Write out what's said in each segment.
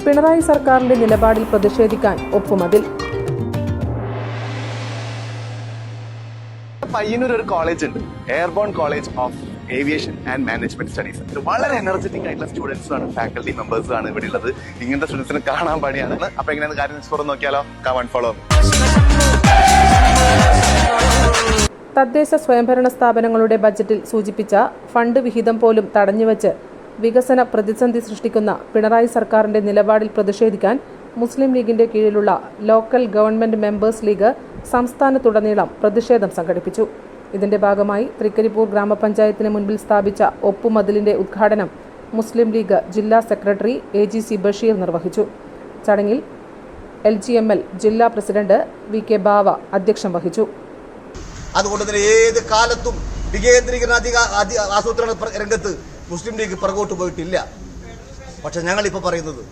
പിണറായി സർക്കാരിന്റെ നിലപാടിൽ പ്രതിഷേധിക്കാൻ ഒപ്പുമതിൽ. പയ്യന്നൂർ ഒരു കോളേജ് ഉണ്ട്, airborne college of aviation and management studies. വളരെ എനർജറ്റിക് ആയിട്ടുള്ള സ്റ്റുഡൻസും ആണ്, ഫാക്കൽറ്റി മെമ്പേഴ്സും ആണ് ഇവിടെ ഉള്ളത്. ഇങ്ങനത്തെ സ്റ്റുഡൻസിനെ കാണാൻ പണിയാണ്. അപ്പൊ എങ്ങനെയാണ് കാര്യം തുറന്ന് നോക്കിയാലോ? Come on follow. തദ്ദേശ സ്വയംഭരണ സ്ഥാപനങ്ങളുടെ ബജറ്റിൽ സൂചിപ്പിച്ച ഫണ്ട് വിഹിതം പോലും തടഞ്ഞുവച്ച് വികസന പ്രതിസന്ധി സൃഷ്ടിക്കുന്ന പിണറായി സർക്കാരിന്റെ നിലപാടിൽ പ്രതിഷേധിക്കാൻ മുസ്ലിം ലീഗിന്റെ കീഴിലുള്ള ലോക്കൽ ഗവൺമെന്റ് മെമ്പേഴ്സ് ലീഗ് സംസ്ഥാനത്തുടനീളം പ്രതിഷേധം സംഘടിപ്പിച്ചു. ഇതിന്റെ ഭാഗമായി തൃക്കരിപ്പൂർ ഗ്രാമപഞ്ചായത്തിന് മുൻപിൽ സ്ഥാപിച്ച ഒപ്പുമതിലിന്റെ ഉദ്ഘാടനം മുസ്ലിം ലീഗ് ജില്ലാ സെക്രട്ടറി AGC ബഷീർ നിർവഹിച്ചു. ചടങ്ങിൽ LGML ജില്ലാ പ്രസിഡന്റ് VK ബാവ അധ്യക്ഷം വഹിച്ചു. അതുകൊണ്ട് തന്നെ ഏത് കാലത്തും വികേന്ദ്രീകരണ ആസൂത്രണ രംഗത്ത് മുസ്ലിം ലീഗ് പുറകോട്ട് പോയിട്ടില്ല. പക്ഷെ ഞങ്ങളിപ്പോൾ പറയുന്നത്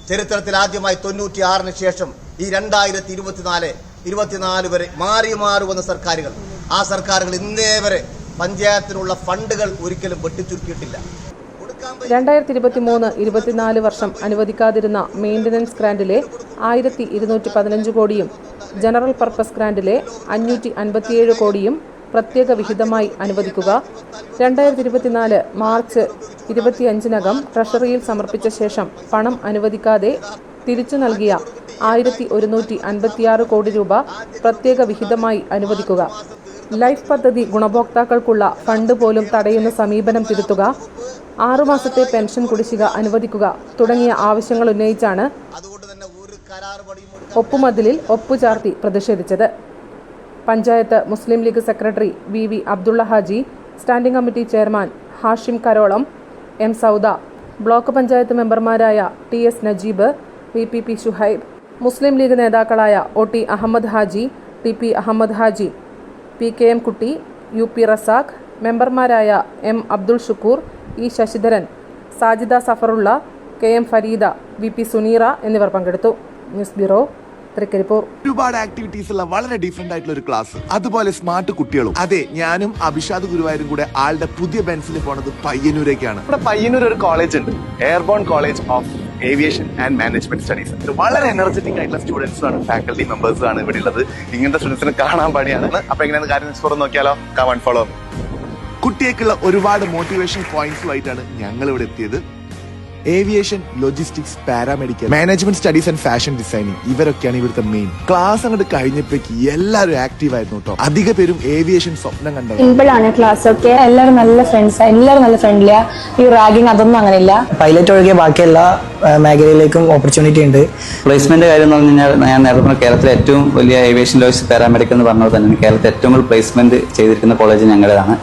ചരിത്രത്തിൽ ആദ്യമായി 96-ന് ശേഷം ഈ 2024 വരെ മാറി വന്ന സർക്കാരുകൾ, ആ സർക്കാരുകൾ ഇന്നേ വരെ പഞ്ചായത്തിനുള്ള ഫണ്ടുകൾ ഒരിക്കലും വെട്ടിച്ചുരുക്കിയിട്ടില്ല. 2023-24 വർഷം അനുവദിക്കാതിരുന്ന മെയിൻ്റനൻസ് ഗ്രാന്റിലെ 1215 കോടിയും ജനറൽ പർപ്പസ് ഗ്രാന്റിലെ 557 കോടിയും പ്രത്യേക വിഹിതമായി അനുവദിക്കുക. 2024 മാർച്ച് 25-നകം ട്രഷറിയിൽ സമർപ്പിച്ച ശേഷം പണം അനുവദിക്കാതെ തിരിച്ചു നൽകിയ 1156 കോടി രൂപ പ്രത്യേക വിഹിതമായി അനുവദിക്കുക. ലൈഫ് പദ്ധതി ഗുണഭോക്താക്കൾക്കുള്ള ഫണ്ട് പോലും തടയുന്ന സമീപനം തിരുത്തുക. 6 മാസത്തെ പെൻഷൻ കുടിശ്ശിക അനുവദിക്കുക തുടങ്ങിയ ആവശ്യങ്ങൾ ഉന്നയിച്ചാണ് ഒപ്പുമതിലിൽ ഒപ്പുചാർത്തി പ്രതിഷേധിച്ചത്. Panchayat Muslim League secretary VV Abdulla Haji, standing committee chairman Hashim Karolam, M Sauda, block panchayat മെമ്പർമാരായ TS നജീബ്, VPP ഷുഹൈബ്, മുസ്ലിം ലീഗ് നേതാക്കളായ OT Ahammed Haji, TP Ahammed Haji, PKM Kutty, UP Razak, മെമ്പർമാരായ M Abdul Shukkur, E Sasidharan, Sajida Safarulla, KM Farida, VP Suneera എന്നിവർ പങ്കെടുത്തു. News bureau, Trikaripur. ഒരുപാട് ആക്ടിവിറ്റീസ് ഉള്ള വളരെ ഡിഫറെന്റ് ആയിട്ടുള്ള ഒരു ക്ലാസ്, അതുപോലെ സ്മാർട്ട് കുട്ടികളും. അതെ, ഞാനും അഭിഷാദ് ഗുരുവായൂരും കൂടെ ആളുടെ പുതിയ ബെൻസിൽ പോണത് പയ്യന്നൂരേക്കാണ്. ഇവിടെ പയ്യന്നൂർ ഒരു കോളേജ് ഉണ്ട്, airborne college of aviation and management studies. വളരെ എനർജറ്റിക് ആയിട്ടുള്ള സ്റ്റുഡൻസും ആണ്, ഫാക്കൽറ്റി മെമ്പേഴ്സും ആണ് ഇവിടെ ഉള്ളത്. ഇങ്ങനത്തെ സ്റ്റുഡൻസിനെ കാണാൻ പണിയാണ്. അപ്പൊ എങ്ങനെയാണ് കാര്യം തുറന്ന് നോക്കിയാലോ? Come on follow. കുട്ടിയേക്കുള്ള ഒരുപാട് മോട്ടിവേഷൻ പോയിന്റ്സുമായിട്ടാണ് ഞങ്ങൾ ഇവിടെ എത്തിയത്. Aviation, logistics, paramedical, management studies and fashion designing, ഇവരൊക്കെയാണ് ഇവിടുത്തെ മെയിൻ. ക്ലാസ് അങ്ങോട്ട് കഴിഞ്ഞപ്പോഴേക്ക് എല്ലാവരും ആക്റ്റീവ് ആയിരുന്നു കേട്ടോ. അധിക പേരും ഏവിയേഷൻ സ്വപ്നം കണ്ടത്. സിമ്പിളാണ് ക്ലാസ് ഒക്കെ, എല്ലാവരും നല്ല ഫ്രണ്ട്സ്, എല്ലാവരും നല്ല ഫ്രണ്ട്ലിയാ. ഈ റാഗിങ് അതൊന്നും അങ്ങനെയില്ല. പൈലറ്റ് ഒഴികെ ബാക്കി എല്ലാ മേഖലയിലേക്കും ഓപ്പർച്യൂണിറ്റി ഉണ്ട്. പ്ലേസ്മെന്റ് കാര്യം എന്ന് പറഞ്ഞാൽ ഞാൻ നേരത്തെ പറഞ്ഞ കേരളത്തിലെ ഏറ്റവും വലിയ ഏവിയേഷൻ ലോജിസ്റ്റിക്സ് പാരാമെഡിക്കൽ എന്ന് പറഞ്ഞത് തന്നെ കേരളത്തിൽ ഏറ്റവും കൂടുതൽ പ്ലേസ്മെന്റ് ചെയ്തിരിക്കുന്ന കോളേജ് ഞങ്ങളുടേതാണ്.